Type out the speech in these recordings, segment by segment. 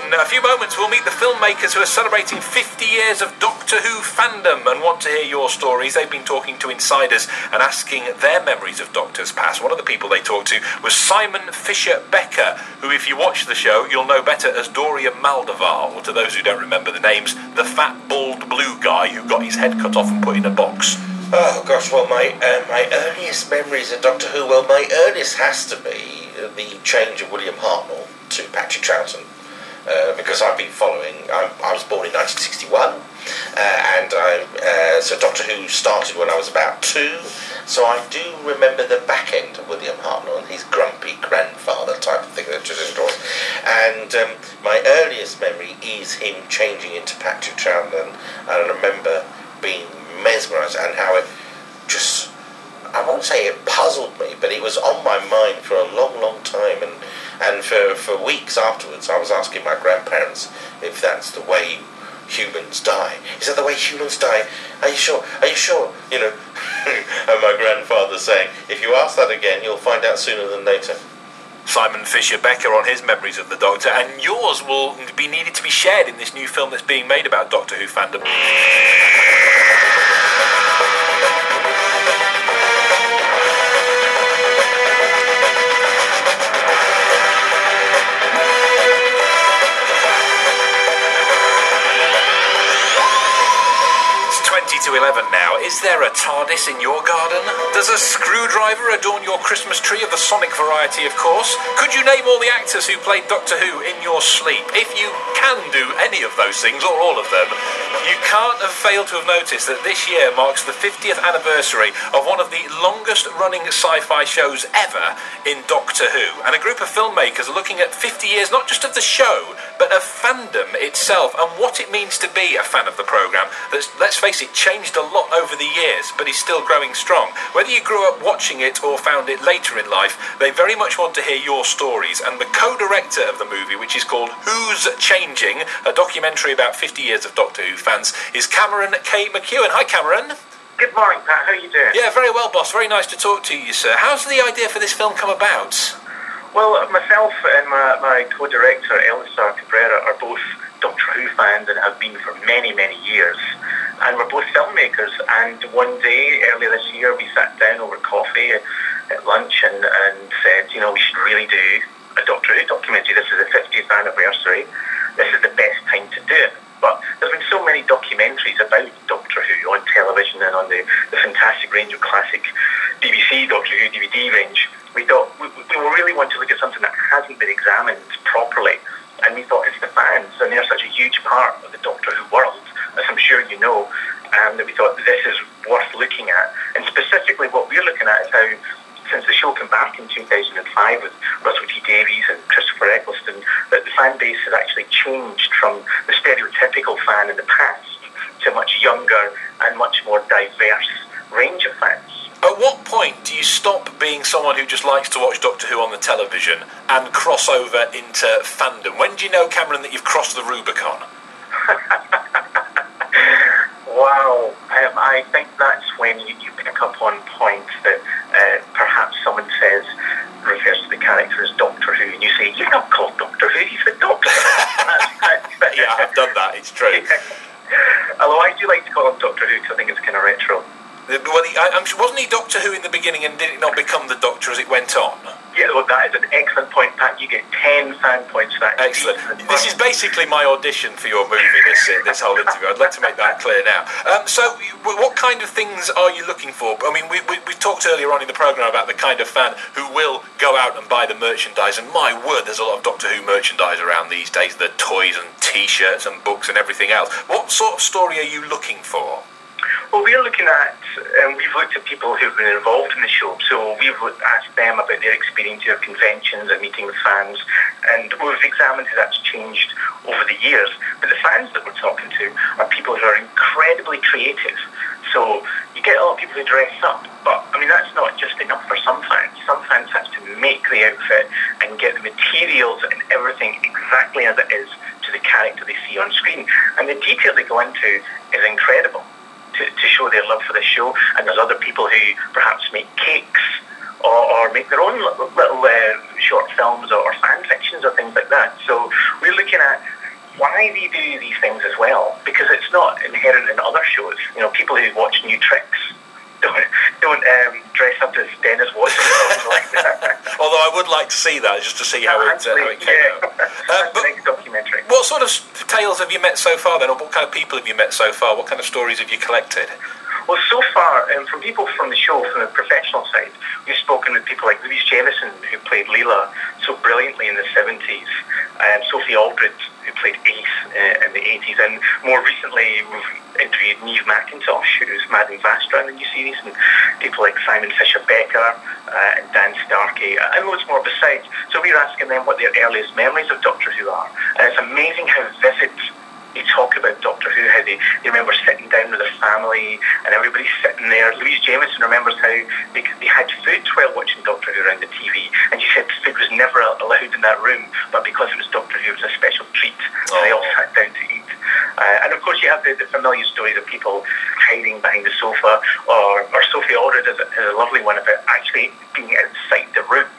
In a few moments we'll meet the filmmakers who are celebrating 50 years of Doctor Who fandom and want to hear your stories. They've been talking to insiders and asking their memories of Doctor's past. One of the people they talked to was Simon Fisher-Becker, who, if you watch the show, you'll know better as Dorian Maldavar, or to those who don't remember the names, the fat, bald blue guy who got his head cut off and put in a box. Oh gosh, well my earliest memories of Doctor Who, well my earliest has to be the change of William Hartnell to Patrick Troughton, because I've been following, I was born in 1961, so Doctor Who started when I was about 2, so I do remember the back end of William Hartnell and his grumpy grandfather type of thing that just was. And my earliest memory is him changing into Patrick Troughton, and I remember being mesmerised and how it just, I won't say it puzzled me, but it was on my mind for a long, long time, and for weeks afterwards I was asking my grandparents if that's the way humans die. Is that the way humans die? Are you sure? Are you sure? You know, and my grandfather saying, if you ask that again, you'll find out sooner than later. Simon Fisher-Becker on his memories of the Doctor, and yours will be needed to be shared in this new film that's being made about Doctor Who fandom. To 11 now. Is there a TARDIS in your garden? Does a screwdriver adorn your Christmas tree of the Sonic variety, of course? Could you name all the actors who played Doctor Who in your sleep? If you can do any of those things, or all of them, you can't have failed to have noticed that this year marks the 50th anniversary of one of the longest running sci-fi shows ever in Doctor Who. And a group of filmmakers are looking at 50 years, not just of the show, but of fandom itself and what it means to be a fan of the programme. That's, let's face it, changed a lot over the years, but is still growing strong. Whether you grew up watching it or found it later in life, they very much want to hear your stories. And the co-director of the movie, which is called Who's Changing, a documentary about 50 years of Doctor Who fans, is Cameron K. McEwan. Hi, Cameron. Good morning, Pat. How are you doing? Yeah, very well, boss. Very nice to talk to you, sir. How's the idea for this film come about? Well, myself and my co-director, Elisa Cabrera, are both Doctor Who fans and have been for many, many years. And we're both filmmakers. And one day, earlier this year, we sat down over coffee at lunch and said, you know, we should really do a Doctor Who documentary. This is the 50th anniversary. This is the best time to do it. But there's been so many documentaries about Doctor Who on television and on the fantastic range of classic BBC Doctor Who DVD range. We thought we really want to look at something that hasn't been examined properly. And we thought it's the fans, and they're such a huge part of the Doctor Who world, as I'm sure you know, that we thought this is worth looking at. And specifically what we're looking at is how, since the show came back in 2005 with Russell T Davies and Christopher Eccleston, that the fan base has actually changed from the stereotypical fan in the past to a much younger and much more diverse range of fans. At what point do you stop being someone who just likes to watch Doctor Who on the television and cross over into fandom? When do you know, Cameron, that you've crossed the Rubicon? Wow, I think that's when you pick up on points that perhaps someone says, refers to the character as Doctor Who, and you say, you're not called Doctor Who, he's the Doctor. Yeah, I've done that, it's true. Although I do like to call him Doctor Who because I think it's kind of retro. Well, I'm sure, wasn't he Doctor Who in the beginning, and did it not become the Doctor as it went on? Yeah, well, that is an excellent point, Pat. You get 10 fan points for that. Excellent. This is basically my audition for your movie, this whole interview. I'd like to make that clear now. So, what kind of things are you looking for? I mean, we talked earlier on in the programme about the kind of fan who will go out and buy the merchandise, and my word, there's a lot of Doctor Who merchandise around these days, the toys and T-shirts and books and everything else. What sort of story are you looking for? Well, we're looking at, we've looked at people who've been involved in the show, so we've asked them about their experience of conventions and meeting with fans, and we've examined how that's changed over the years. But the fans that we're talking to are people who are incredibly creative. So you get a lot of people who dress up, but I mean, that's not just enough for some fans. Some fans have to make the outfit and get the materials and everything exactly as it is to the character they see on screen. And the detail they go into is incredible. To show their love for the show. And there's other people who perhaps make cakes or make their own little short films or fan fictions or things like that. So we're looking at why they do these things as well, because it's not inherent in other shows. You know, people who watch New Tricks don't dress up as Dennis Watson or something like that. Although I would like to see that, just to see how it came out. That's the next documentary. What sort of tales have you met so far then, or what kind of people have you met so far? What kind of stories have you collected? Well, so far, from people from the show, from the professional side, we've spoken with people like Louise Jameson, who played Leela so brilliantly in the 70s, Sophie Aldred, who played Ace in the 80s, and more recently we've interviewed Niamh McIntosh, who's Madame Vastra in the new series, and people like Simon Fisher-Becker and Dan Starkey, and loads more besides. So we're asking them what their earliest memories of Doctor Who are, and it's amazing how vivid they talk about Doctor Who, how they remember sitting down with their family and everybody's sitting there. Louise Jameson remembers how they had food while watching Doctor Who around the TV, and she said food was never allowed in that room, but because it was Doctor Who, it was a special treat, so they all sat down to eat. And of course you have the familiar stories of people hiding behind the sofa, or Sophie Aldred has a lovely one about actually being outside the room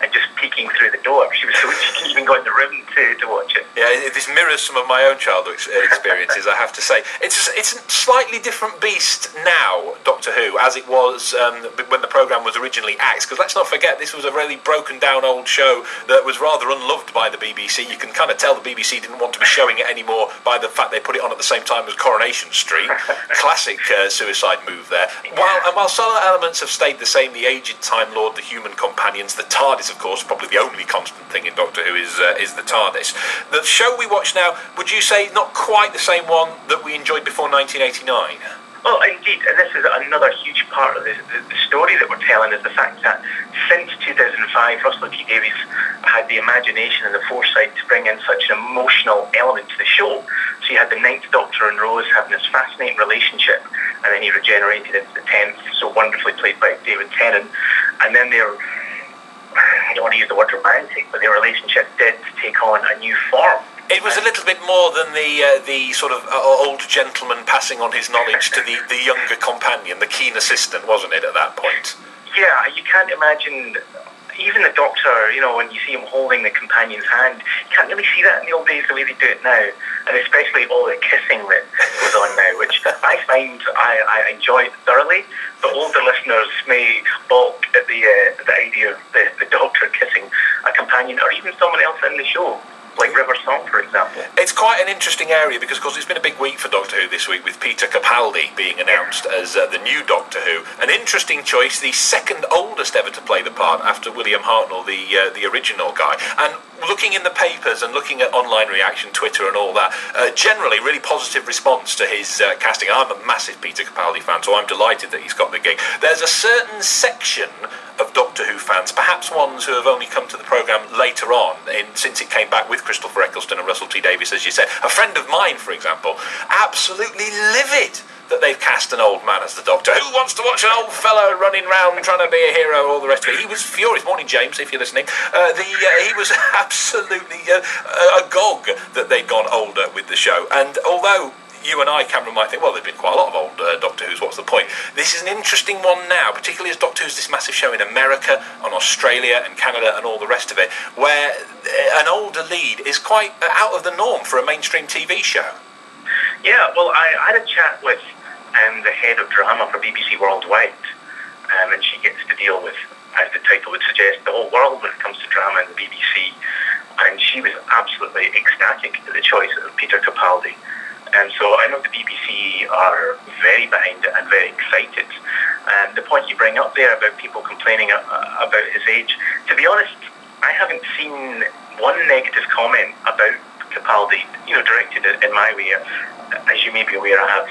and just peeking through the door. She can even go in the room to watch it. Yeah, this mirrors some of my own childhood experiences, I have to say. It's a slightly different beast now, Doctor Who, as it was when the programme was originally axed. Because let's not forget, this was a really broken down old show that was rather unloved by the BBC. You can kind of tell the BBC didn't want to be showing it anymore by the fact they put it on at the same time as Coronation Street. Classic suicide move there. While some elements have stayed the same, the aged Time Lord, the human companions, the TARDIS, of course, probably the only constant thing in Doctor Who is the TARDIS. The show we watch now, would you say not quite the same one that we enjoyed before 1989? Well, indeed, and this is another huge part of the story that we're telling, is the fact that since 2005, Russell T Davies had the imagination and the foresight to bring in such an emotional element to the show. So you had the 9th Doctor and Rose having this fascinating relationship, and then he regenerated into the 10th, so wonderfully played by David Tennant, and then I don't want to use the word romantic, but their relationship did take on a new form. It was a little bit more than the sort of old gentleman passing on his knowledge to the younger companion, the keen assistant, wasn't it, at that point? Yeah, you can't imagine, even the Doctor, you know, when you see him holding the companion's hand, you can't really see that in the old days the way they do it now, and especially all the kissing that goes on now, which I find I enjoy thoroughly, but older listeners may balk at the idea of the Doctor kissing a companion or even someone else in the show, like River Song, for example. It's quite an interesting area because, of course, it's been a big week for Doctor Who this week with Peter Capaldi being announced as the new Doctor Who. An interesting choice, the second oldest ever to play the part after William Hartnell, the original guy. And looking in the papers and looking at online reaction, Twitter and all that, generally really positive response to his casting. I'm a massive Peter Capaldi fan, so I'm delighted that he's got the gig. There's a certain section of Doctor Who fans, perhaps ones who have only come to the programme later on, since it came back with Christopher Eccleston and Russell T Davies, as you said. A friend of mine, for example, absolutely livid that they've cast an old man as the Doctor. Who wants to watch an old fella running round trying to be a hero, all the rest of it? He was furious. Morning, James, if you're listening. He was absolutely agog that they'd gone older with the show. And although you and I, Cameron, might think, well, there've been quite a lot of old Doctor Who's, what's the point? This is an interesting one now, particularly as Doctor Who's this massive show in America, on Australia and Canada and all the rest of it, where an older lead is quite out of the norm for a mainstream TV show. Yeah, well, I had a chat with the head of drama for BBC Worldwide, and she gets to deal with, as the title would suggest, the whole world when it comes to drama in the BBC, and she was absolutely ecstatic at the choice of Peter Capaldi. And so I know the BBC are very behind it and very excited. And the point you bring up there about people complaining about his age, to be honest, I haven't seen one negative comment about Capaldi, directed in my way. As you may be aware, I have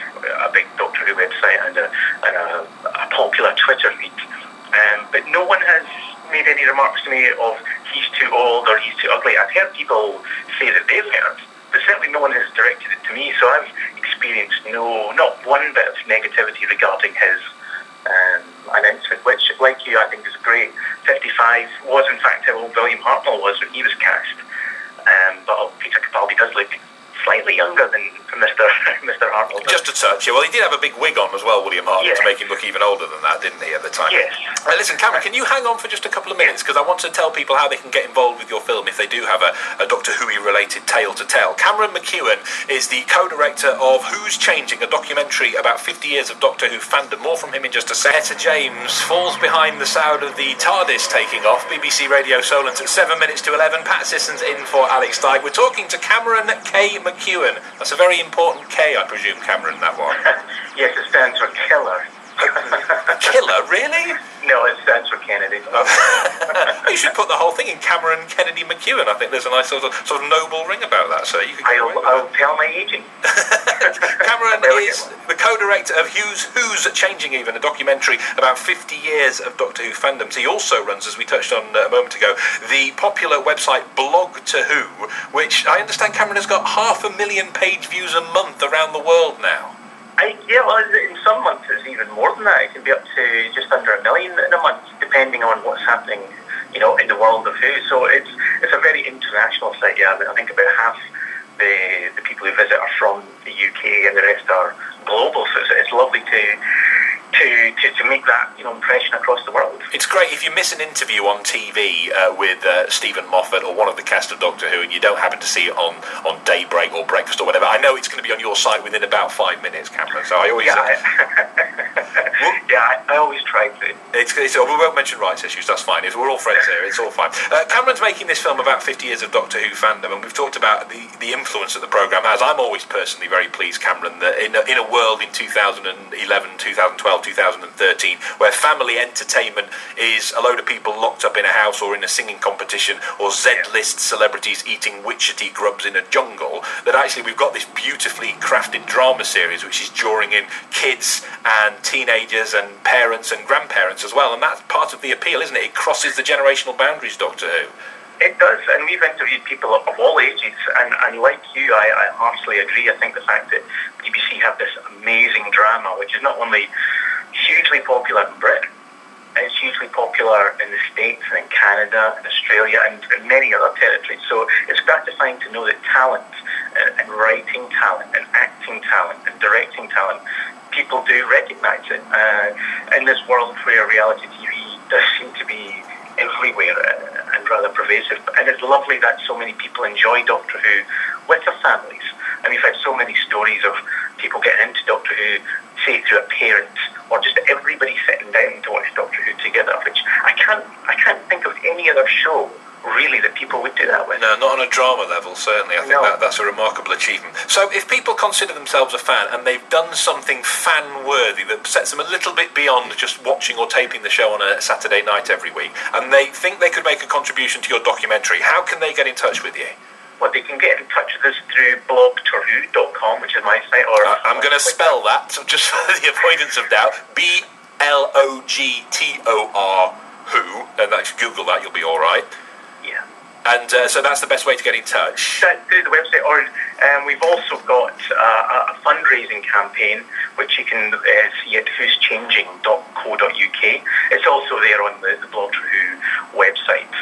a big Doctor Who website and a popular Twitter feed. But no one has made any remarks to me of he's too old or he's too ugly. I've heard people say that they've heard, but certainly no one has directed it to me, so I've experienced not one bit of negativity regarding his announcement, which, like you, I think is great. 55 was in fact how old William Hartnell was when he was cast, but Peter Capaldi does look slightly younger than Mr. Mr. Hartnell. Just a touch, yeah. Well, he did have a big wig on as well, William Hartnell, to make him look even older than that, didn't he, at the time? Yes. Listen, Cameron, can you hang on for just a couple of minutes? Because I want to tell people how they can get involved with your film if they do have a Doctor Who-related tale to tell. Cameron McEwan is the co-director of Who's Changing, a documentary about 50 years of Doctor Who fandom. More from him in just a sec. James falls behind the sound of the TARDIS taking off. BBC Radio Solent at 7 minutes to 11. Pat Sisons in for Alex Dyke. We're talking to Cameron K. McEwan. That's a very important K, I presume, Cameron, that one. Yes, it stands for killer. Killer, really? No, it stands for Kennedy. You should put the whole thing in Cameron Kennedy McEwan. I think there's a nice sort of noble ring about that. So you can. I'll tell my agent. Cameron is the co-director of Who's Changing, even a documentary about 50 years of Doctor Who fandoms. He also runs, as we touched on a moment ago, the popular website Blog to Who, which I understand Cameron has got 500,000 page views a month around the world now. Well, in some months it's even more than that. It can be up to just under 1 million in a month, depending on what's happening, in the world of Who. So it's a very international site. Yeah, I think about half the people who visit are from the UK, and the rest are global. So it's lovely to make that impression across the world. It's great if you miss an interview on TV with Stephen Moffat or one of the cast of Doctor Who, and you don't happen to see it on Daybreak or Breakfast or whatever. I know it's going to be on your site within about 5 minutes, Cameron. So I always I always try to. We won't mention rights issues. That's fine. If we're all friends here, it's all fine. Cameron's making this film about 50 years of Doctor Who fandom, and we've talked about the influence that the programme has. I'm always personally very pleased, Cameron, that in a world in 2011, 2012, 2013, where family entertainment is a load of people locked up in a house or in a singing competition, or Z-list celebrities eating witchetty grubs in a jungle, that actually we've got this beautifully crafted drama series which is drawing in kids and teenagers and parents and grandparents as well, and that's part of the appeal, isn't it? It crosses the generational boundaries, Doctor Who. It does, and we've interviewed people of all ages, and like you, I heartily agree. I think the fact that BBC have this amazing drama, which is not only hugely popular in Britain, it's hugely popular in the States and in Canada and Australia and in many other territories. So it's gratifying to know that talent and writing talent and acting talent and directing talent, people do recognise it. In this world where reality TV does seem to be everywhere and rather pervasive, and it's lovely that so many people enjoy Doctor Who with their families. And we've had so many stories of people getting into Doctor Who, say through a parent, or just everybody sitting down to watch Doctor Who together, which I can't think of any other show really that people would do that with. No, not on a drama level, certainly. I think that's a remarkable achievement. So if people consider themselves a fan and they've done something fan-worthy that sets them a little bit beyond just watching or taping the show on a Saturday night every week, and they think they could make a contribution to your documentary, how can they get in touch with you? Well, they can get in touch with us through blogtorwho.com, which is my site. Or I'm going to spell that, just for the avoidance of doubt, BLOGTOR Who, and actually Google that, you'll be all right. Yeah. And so that's the best way to get in touch. Through the website, or we've also got a fundraising campaign, which you can see at whoschanging.co.uk. It's also there on the Blog to Who website.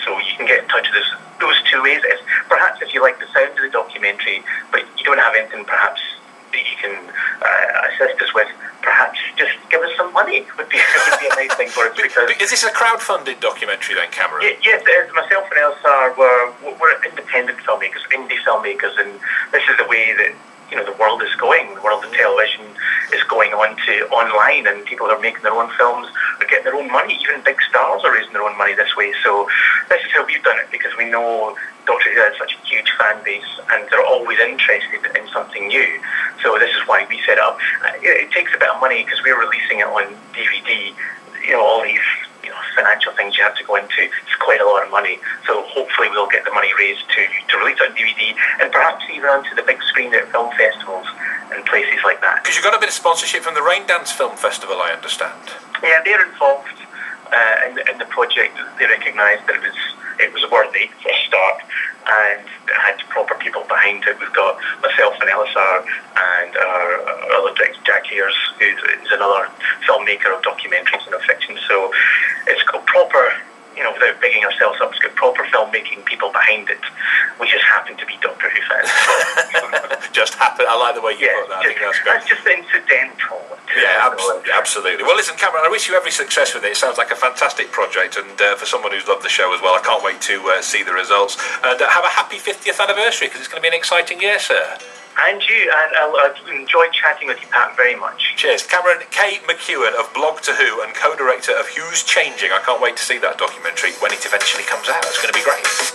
So you can get in touch with us those two ways. Perhaps if you like the sound of the documentary, but you don't have anything perhaps that you can assist us with, perhaps just give us some money. Would be a nice thing for us. Because is this a crowd-funded documentary then, Cameron? Yes, it is. Myself and Elsa, we're independent filmmakers, indie filmmakers, and this is the way that the world is going. The world of television is going on to online, and people are making their own films, are getting their own money. Even big stars are raising their own money this way. So this is how we've done it, because we know Doctor Who has such a huge fan base, and they're always interested in something new. So this is why we set it up. It takes a bit of money because we're releasing it on DVD. All these financial things you have to go into. It's quite a lot of money. So hopefully we'll get the money raised to release it on DVD, and perhaps even onto the big screen at film festivals and places like that. Because you got a bit of sponsorship from the Rain Dance Film Festival, I understand. Yeah, they're involved in the project. They recognised that it was worthy for a start, and it had proper people behind it. We've got myself and Elsa and our other director, Jack Ayers, who's another filmmaker of documentaries and of fiction. So it's got proper, without bigging ourselves up, it's got proper filmmaking people behind it. We just happen to be Doctor Who fans. Just happen I like the way you put that. I think that's great. That's just incidental. Yeah, absolutely. Well, listen, Cameron, I wish you every success with it. It sounds like a fantastic project, and for someone who's loved the show as well, I can't wait to see the results. And have a happy 50th anniversary, because it's going to be an exciting year, sir. And you, and I've enjoyed chatting with you, Pat, very much. Cheers. Cameron K. McEwan of Blog to Who and co-director of Who's Changing. I can't wait to see that documentary when it eventually comes out. It's going to be great.